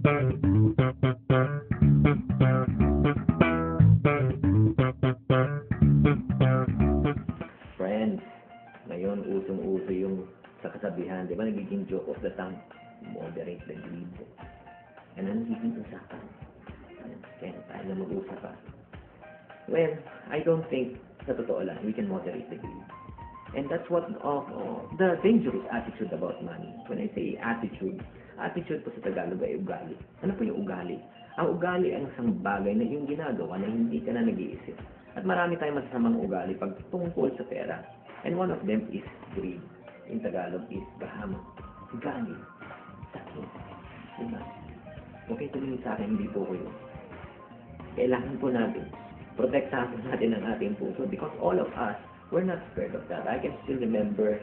Friends, ngayon usong-uso yung sa kasabihan, di ba nagiging joke of the tongue, moderate the greed. Ano nagiging usapan? Kaya tayo na mag-usap pa. Well, I don't think, sa totoo lang, we can moderate the greed. And that's what the dangerous attitude about money. When I say attitude po sa Tagalog ay ugali. Ano po yung ugali? Ang ugali ay isang bagay na yung ginagawa na hindi ka na nag-iisip. At marami tayong masasamang ugali pag tungkol sa pera. And one of them is greed. In Tagalog is gahama. Ugali. Sakit. Diba? Okay, tumingin sa akin, hindi po ko yun. Kailangan po natin protektahan natin ang ating puso because all of us, we're not scared of that. I can still remember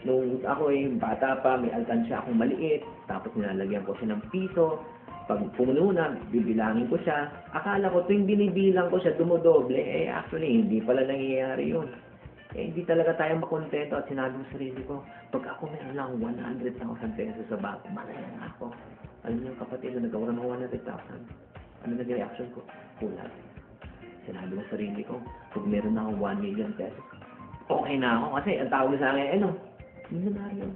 nung ako ay bata pa, may alkansya akong maliit, tapos nilalagyan ko siya ng piso. Pag pumuno na, bibilangin ko siya. Akala ko tuwing binibilang ko siya, dumodoble. Actually, hindi pala nangyayari yun. Hindi talaga tayo makontento at sinabi mo sa sarili ko, pag ako meron lang 100,000 pesos sa bag, malaya na ako. Alam niyo, kapatid, na nagawa ng 100,000. Ano naging reaction ko? Kulat. Sinabi mo sa sarili ko, pag meron na akong 1 million pesos, okay na ako. Kasi ang tawag sa akin, milyonaryo.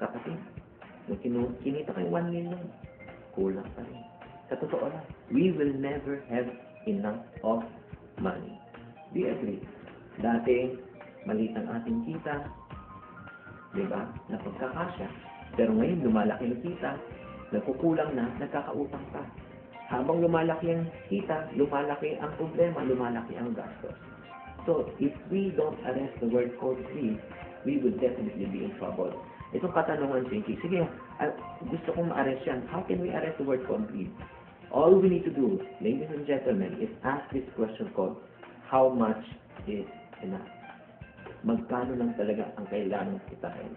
Kapatid, nung kinita ko yung 1 million, kulang pa rin. Sa totoo lang, we will never have enough of money. Do you agree? Dati, maliit ang ating kita, di ba? Napagkakasya. Pero ngayon, lumalaki ang kita, nagkukulang na, nagkakautang pa. Habang lumalaki ang kita, lumalaki ang problema, lumalaki ang gastos. So, if we don't arrest the word called greed, we will definitely be in trouble. Itong katanungan, Chinky, sige, gusto kong ma-arrest yan. How can we arrest the word called greed? All we need to do, ladies and gentlemen, is ask this question called, how much is enough? Magkano lang talaga ang kailangan kitain?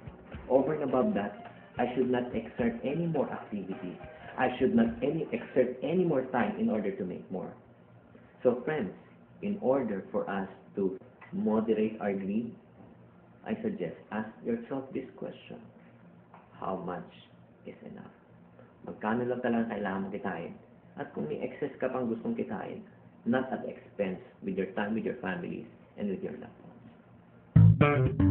Over and above that, I should not exert any more activity. I should not exert any more time in order to make more. So friends, in order for us to moderate our greed, I suggest ask yourself this question. How much is enough? Magkano lang talaga kailangan mo kitain? At kung may excess ka pang gustong kitain, not at expense with your time, with your families, and with your loved ones.